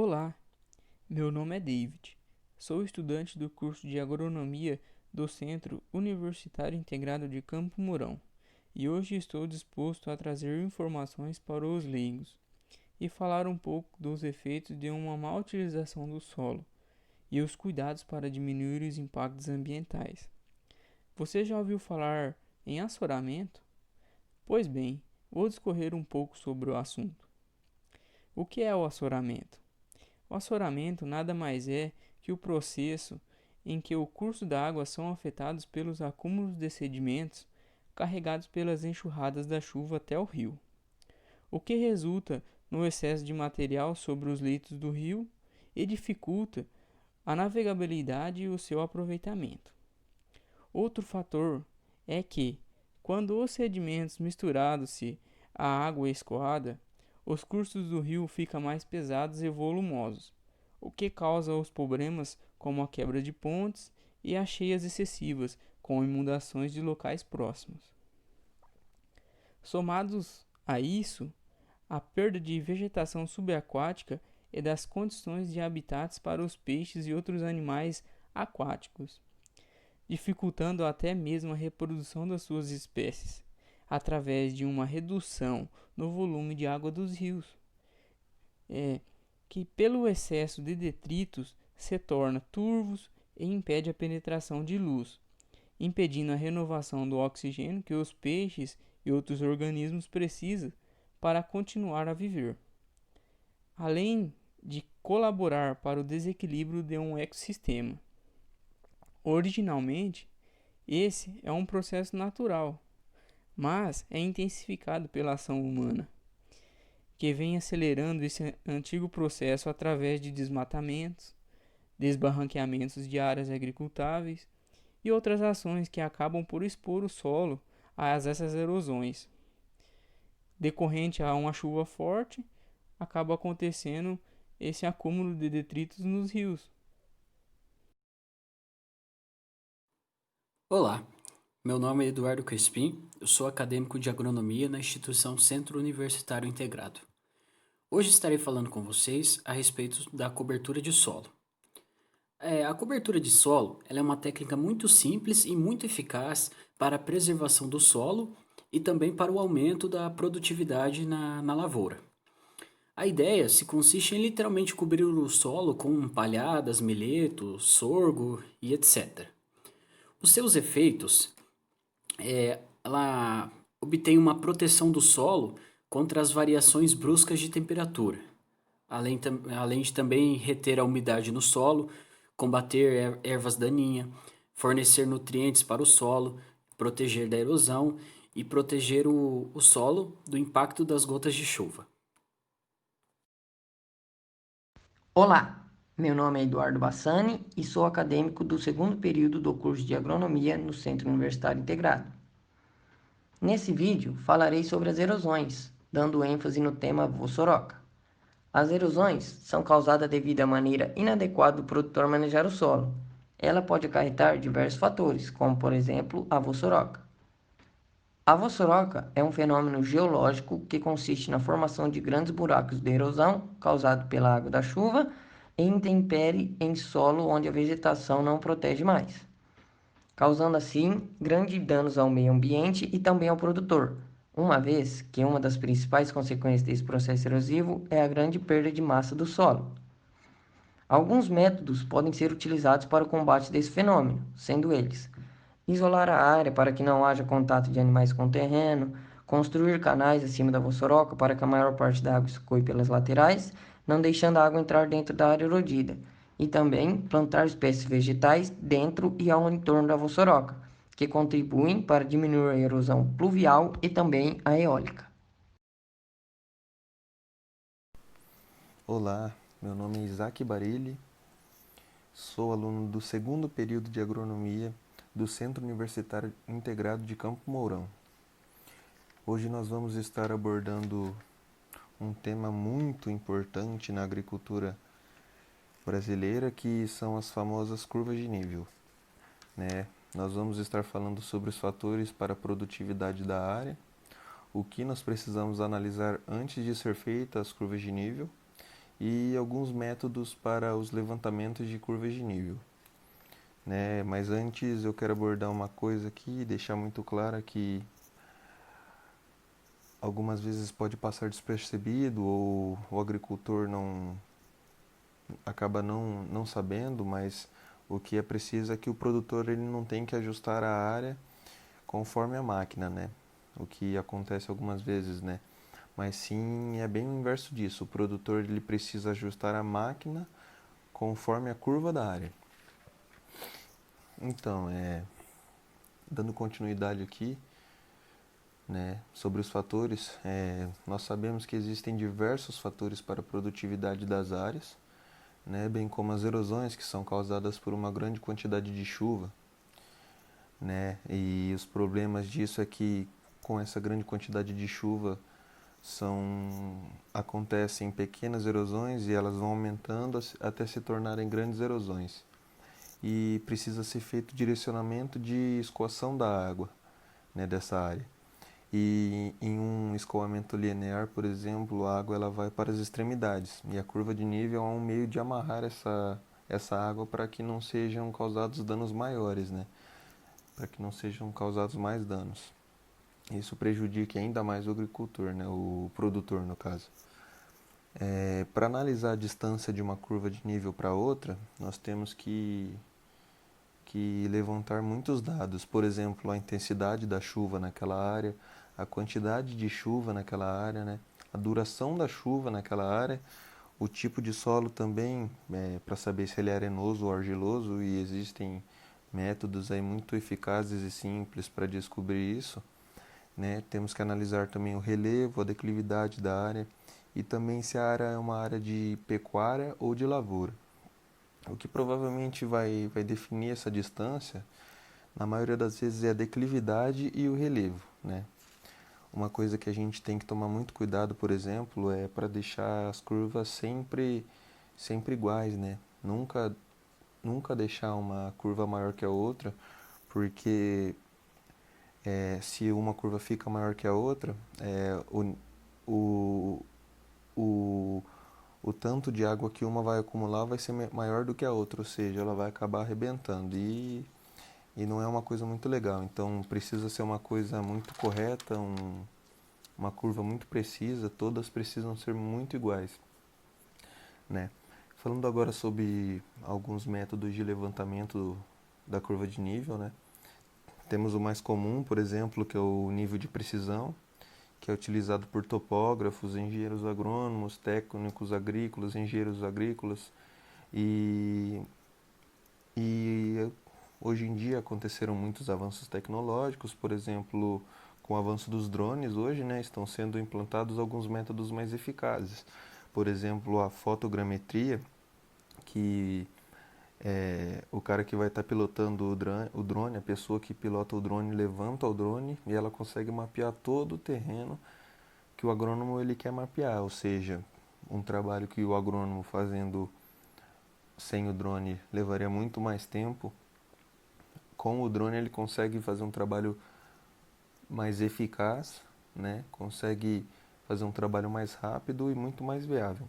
Olá, meu nome é David. Sou estudante do curso de Agronomia do Centro Universitário Integrado de Campo Mourão e hoje estou disposto a trazer informações para os leigos e falar um pouco dos efeitos de uma má utilização do solo e os cuidados para diminuir os impactos ambientais. Você já ouviu falar em assoramento? Pois bem, vou discorrer um pouco sobre o assunto. O que é o assoramento? O assoramento nada mais é que o processo em que o curso da água são afetados pelos acúmulos de sedimentos carregados pelas enxurradas da chuva até o rio, o que resulta no excesso de material sobre os leitos do rio e dificulta a navegabilidade e o seu aproveitamento. Outro fator é que, quando os sedimentos misturados-se à água escoada, os cursos do rio ficam mais pesados e volumosos, o que causa os problemas como a quebra de pontes e as cheias excessivas, com inundações de locais próximos. Somados a isso, a perda de vegetação subaquática e das condições de habitats para os peixes e outros animais aquáticos, dificultando até mesmo a reprodução das suas espécies, através de uma redução no volume de água dos rios, que pelo excesso de detritos se torna turvos e impede a penetração de luz, impedindo a renovação do oxigênio que os peixes e outros organismos precisam para continuar a viver, além de colaborar para o desequilíbrio de um ecossistema. Originalmente, esse é um processo natural, mas é intensificado pela ação humana, que vem acelerando esse antigo processo através de desmatamentos, desbarranqueamentos de áreas agricultáveis e outras ações que acabam por expor o solo a essas erosões. Decorrente a uma chuva forte, acaba acontecendo esse acúmulo de detritos nos rios. Olá, meu nome é Eduardo Crespim, eu sou acadêmico de agronomia na instituição Centro Universitário Integrado. Hoje estarei falando com vocês a respeito da cobertura de solo. A cobertura de solo ela é uma técnica muito simples e muito eficaz para a preservação do solo e também para o aumento da produtividade na lavoura. A ideia se consiste em literalmente cobrir o solo com palhadas, milheto, sorgo e etc. Os seus efeitos ela obtém uma proteção do solo contra as variações bruscas de temperatura, além de também reter a umidade no solo, combater ervas daninhas, fornecer nutrientes para o solo, proteger da erosão e proteger o solo do impacto das gotas de chuva. Olá, meu nome é Eduardo Bassani e sou acadêmico do segundo período do curso de Agronomia no Centro Universitário Integrado. Nesse vídeo falarei sobre as erosões, dando ênfase no tema Vossoroca. As erosões são causadas devido à maneira inadequada do produtor manejar o solo. Ela pode acarretar diversos fatores, como por exemplo a vossoroca. A vossoroca é um fenômeno geológico que consiste na formação de grandes buracos de erosão causado pela água da chuva e intempere em solo onde a vegetação não protege mais, causando assim grandes danos ao meio ambiente e também ao produtor, uma vez que uma das principais consequências desse processo erosivo é a grande perda de massa do solo. Alguns métodos podem ser utilizados para o combate desse fenômeno, sendo eles: isolar a área para que não haja contato de animais com o terreno, construir canais acima da vossoroca para que a maior parte da água escoe pelas laterais, não deixando a água entrar dentro da área erodida, e também plantar espécies vegetais dentro e ao entorno da vossoroca, que contribuem para diminuir a erosão pluvial e também a eólica. Olá, meu nome é Isaac Barilli, sou aluno do segundo período de agronomia do Centro Universitário Integrado de Campo Mourão. Hoje nós vamos estar abordando um tema muito importante na agricultura brasileira, que são as famosas curvas de nível, né? Nós vamos estar falando sobre os fatores para a produtividade da área, o que nós precisamos analisar antes de ser feitas as curvas de nível e alguns métodos para os levantamentos de curvas de nível, né? Mas antes eu quero abordar uma coisa aqui, deixar muito clara que algumas vezes pode passar despercebido ou o agricultor acaba não sabendo, mas o que é preciso é que o produtor ele não tem que ajustar a área conforme a máquina, né? O que acontece algumas vezes, né? Mas sim é bem o inverso disso. O produtor ele precisa ajustar a máquina conforme a curva da área. Então, dando continuidade aqui, né, sobre os fatores, nós sabemos que existem diversos fatores para a produtividade das áreas, né, bem como as erosões que são causadas por uma grande quantidade de chuva, né, e os problemas disso é que com essa grande quantidade de chuva acontecem pequenas erosões e elas vão aumentando até se tornarem grandes erosões. E precisa ser feito direcionamento de escoação da água, né, dessa área. E em um escoamento linear, por exemplo, a água ela vai para as extremidades e a curva de nível é um meio de amarrar essa água para que não sejam causados danos maiores, né? Para que não sejam causados mais danos. Isso prejudica ainda mais o agricultor, né? O produtor, no caso. Para analisar a distância de uma curva de nível para outra, nós temos que levantar muitos dados, por exemplo, a intensidade da chuva naquela área, a quantidade de chuva naquela área, né? A duração da chuva naquela área, o tipo de solo também, para saber se ele é arenoso ou argiloso, e existem métodos aí muito eficazes e simples para descobrir isso, né? Temos que analisar também o relevo, a declividade da área e também se a área é uma área de pecuária ou de lavoura. O que provavelmente vai definir essa distância, na maioria das vezes, é a declividade e o relevo, né? Uma coisa que a gente tem que tomar muito cuidado, por exemplo, é para deixar as curvas sempre iguais, né? Nunca deixar uma curva maior que a outra, porque se uma curva fica maior que a outra, o, o, o tanto de água que uma vai acumular vai ser maior do que a outra, ou seja, ela vai acabar arrebentando e não é uma coisa muito legal. Então precisa ser uma coisa muito correta, uma curva muito precisa, todas precisam ser muito iguais, né? Falando agora sobre alguns métodos de levantamento da curva de nível, né? Temos o mais comum, por exemplo, que é o nível de precisão, que é utilizado por topógrafos, engenheiros agrônomos, técnicos agrícolas, engenheiros agrícolas e hoje em dia aconteceram muitos avanços tecnológicos, por exemplo, com o avanço dos drones hoje, né, estão sendo implantados alguns métodos mais eficazes. Por exemplo, a fotogrametria, que o cara que vai estar pilotando o drone, a pessoa que pilota o drone levanta o drone e ela consegue mapear todo o terreno que o agrônomo ele quer mapear, ou seja, um trabalho que o agrônomo fazendo sem o drone levaria muito mais tempo, com o drone ele consegue fazer um trabalho mais eficaz, né? Consegue fazer um trabalho mais rápido e muito mais viável.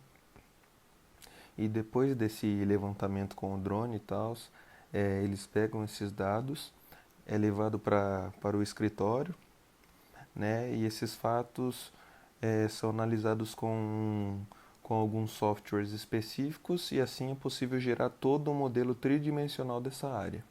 E depois desse levantamento com o drone e tal, eles pegam esses dados, é levado para o escritório, né? E esses fatos são analisados com alguns softwares específicos e assim é possível gerar todo um modelo tridimensional dessa área.